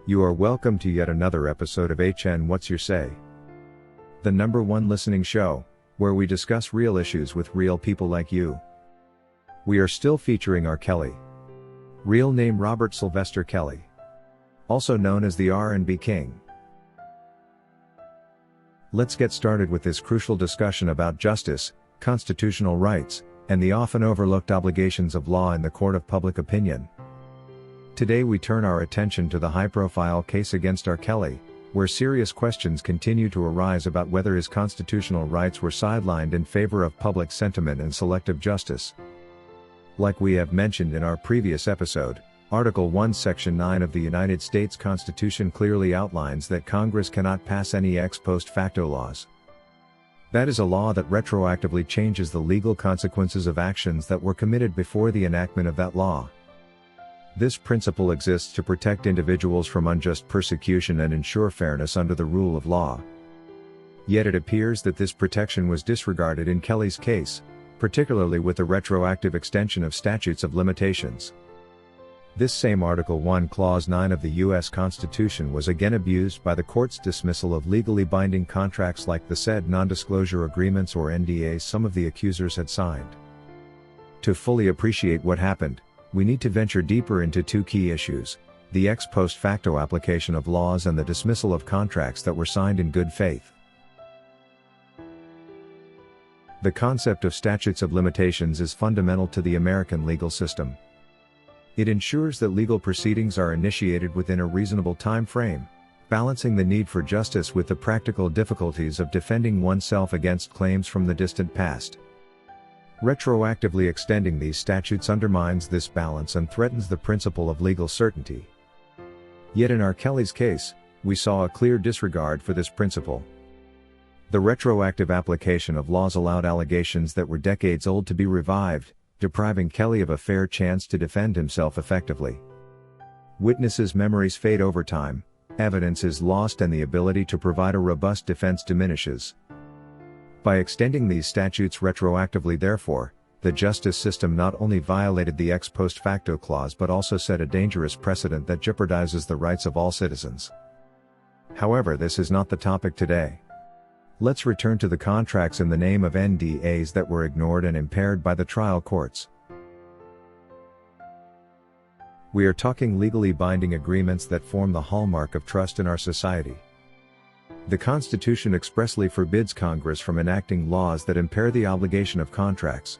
You are welcome to yet another episode of HN What's Your Say? The #1 listening show, where we discuss real issues with real people like you. We are still featuring R Kelly. Real name Robert Sylvester Kelly. Also known as the R&B King. Let's get started with this crucial discussion about justice, constitutional rights, and the often overlooked obligations of law in the court of public opinion. Today we turn our attention to the high-profile case against R. Kelly, where serious questions continue to arise about whether his constitutional rights were sidelined in favor of public sentiment and selective justice. Like we have mentioned in our previous episode, Article 1 Section 9 of the United States Constitution clearly outlines that Congress cannot pass any ex post facto laws. That is a law that retroactively changes the legal consequences of actions that were committed before the enactment of that law. This principle exists to protect individuals from unjust persecution and ensure fairness under the rule of law. Yet it appears that this protection was disregarded in Kelly's case, particularly with the retroactive extension of statutes of limitations. This same Article 1 Clause 9 of the U.S. Constitution was again abused by the court's dismissal of legally binding contracts like the said non-disclosure agreements or NDAs some of the accusers had signed. To fully appreciate what happened, we need to venture deeper into two key issues: the ex post facto application of laws and the dismissal of contracts that were signed in good faith. The concept of statutes of limitations is fundamental to the American legal system. It ensures that legal proceedings are initiated within a reasonable time frame, balancing the need for justice with the practical difficulties of defending oneself against claims from the distant past. Retroactively extending these statutes undermines this balance and threatens the principle of legal certainty. Yet in R. Kelly's case, we saw a clear disregard for this principle. The retroactive application of laws allowed allegations that were decades old to be revived, depriving Kelly of a fair chance to defend himself effectively. Witnesses' memories fade over time, evidence is lost, and the ability to provide a robust defense diminishes. By extending these statutes retroactively, therefore, the justice system not only violated the ex post facto clause but also set a dangerous precedent that jeopardizes the rights of all citizens. However, this is not the topic today. Let's return to the contracts in the name of NDAs that were ignored and impaired by the trial courts. We are talking legally binding agreements that form the hallmark of trust in our society. The Constitution expressly forbids Congress from enacting laws that impair the obligation of contracts.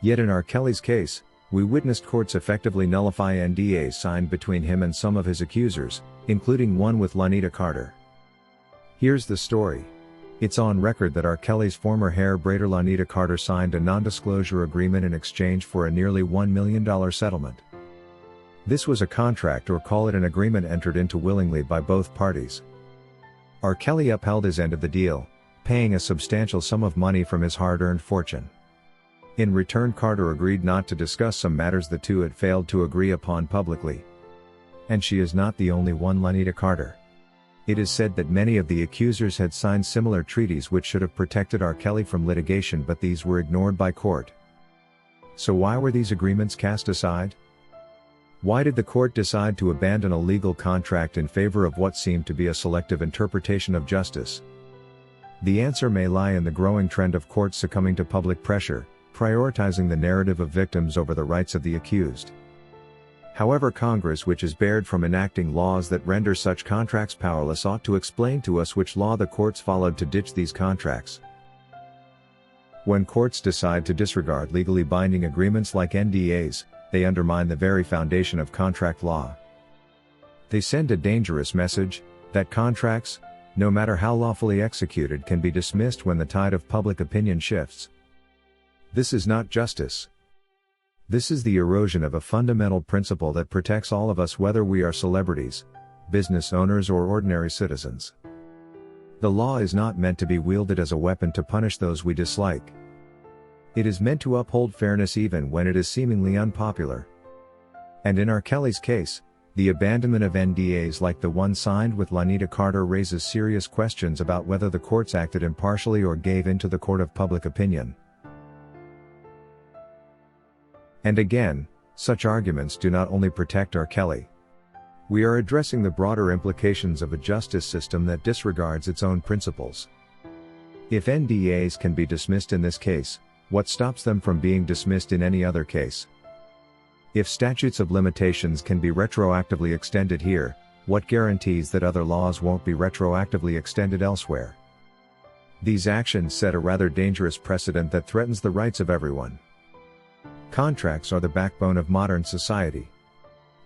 Yet in R. Kelly's case, we witnessed courts effectively nullify NDAs signed between him and some of his accusers, including one with Lanita Carter. Here's the story. It's on record that R. Kelly's former hair braider Lanita Carter signed a non-disclosure agreement in exchange for a nearly $1 million settlement. This was a contract, or call it an agreement, entered into willingly by both parties. R. Kelly upheld his end of the deal, paying a substantial sum of money from his hard-earned fortune. In return, Carter agreed not to discuss some matters the two had failed to agree upon publicly. And she is not the only one. Lanita Carter. It is said that many of the accusers had signed similar treaties which should have protected R. Kelly from litigation, but these were ignored by court. So why were these agreements cast aside? Why did the court decide to abandon a legal contract in favor of what seemed to be a selective interpretation of justice? The answer may lie in the growing trend of courts succumbing to public pressure, prioritizing the narrative of victims over the rights of the accused. However, Congress, which is barred from enacting laws that render such contracts powerless, ought to explain to us which law the courts followed to ditch these contracts. When courts decide to disregard legally binding agreements like NDAs, they undermine the very foundation of contract law. They send a dangerous message that contracts, no matter how lawfully executed, can be dismissed when the tide of public opinion shifts. This is not justice. This is the erosion of a fundamental principle that protects all of us, whether we are celebrities, business owners, or ordinary citizens. The law is not meant to be wielded as a weapon to punish those we dislike. It is meant to uphold fairness even when it is seemingly unpopular. And in R. Kelly's case, the abandonment of NDAs like the one signed with Lanita Carter raises serious questions about whether the courts acted impartially or gave in to the court of public opinion. And again, such arguments do not only protect R. Kelly. We are addressing the broader implications of a justice system that disregards its own principles. If NDAs can be dismissed in this case, what stops them from being dismissed in any other case? If statutes of limitations can be retroactively extended here, what guarantees that other laws won't be retroactively extended elsewhere? These actions set a rather dangerous precedent that threatens the rights of everyone. Contracts are the backbone of modern society.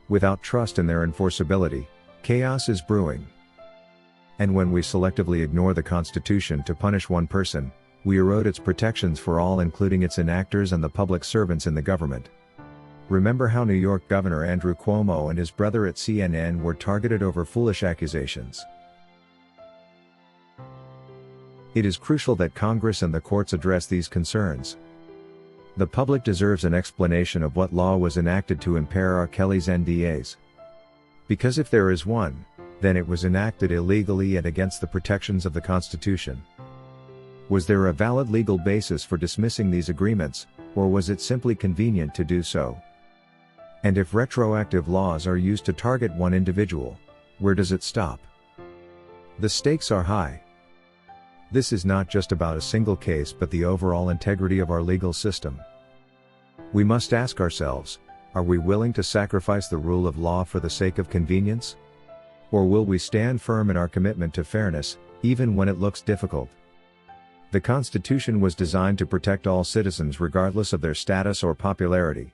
Without trust in their enforceability, chaos is brewing. And when we selectively ignore the Constitution to punish one person, we erode its protections for all, including its enactors and the public servants in the government. Remember how New York Governor Andrew Cuomo and his brother at CNN were targeted over foolish accusations. It is crucial that Congress and the courts address these concerns. The public deserves an explanation of what law was enacted to impair R Kelly's NDAs. Because if there is one, then it was enacted illegally and against the protections of the Constitution. Was there a valid legal basis for dismissing these agreements, or was it simply convenient to do so? And if retroactive laws are used to target one individual, where does it stop? The stakes are high. This is not just about a single case but the overall integrity of our legal system. We must ask ourselves, are we willing to sacrifice the rule of law for the sake of convenience? Or will we stand firm in our commitment to fairness, even when it looks difficult? The Constitution was designed to protect all citizens regardless of their status or popularity.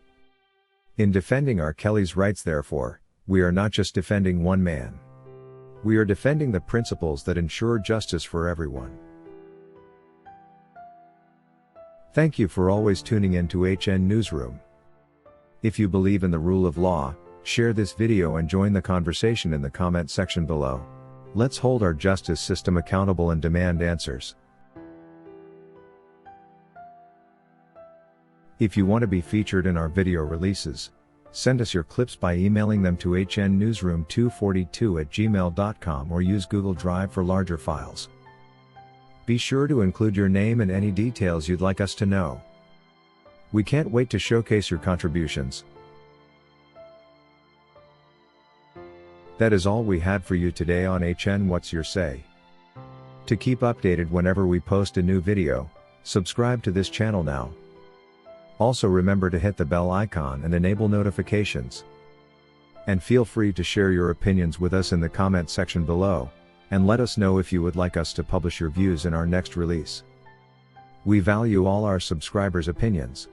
In defending R Kelly's rights, therefore, we are not just defending one man. We are defending the principles that ensure justice for everyone. Thank you for always tuning in to HN Newsroom. If you believe in the rule of law, share this video and join the conversation in the comment section below. Let's hold our justice system accountable and demand answers. If you want to be featured in our video releases, send us your clips by emailing them to hnnewsroom242@gmail.com or use Google Drive for larger files. Be sure to include your name and any details you'd like us to know. We can't wait to showcase your contributions. That is all we had for you today on HN What's Your Say? To keep updated whenever we post a new video, subscribe to this channel now. Also remember to hit the bell icon and enable notifications. And feel free to share your opinions with us in the comment section below, and let us know if you would like us to publish your views in our next release. We value all our subscribers' opinions.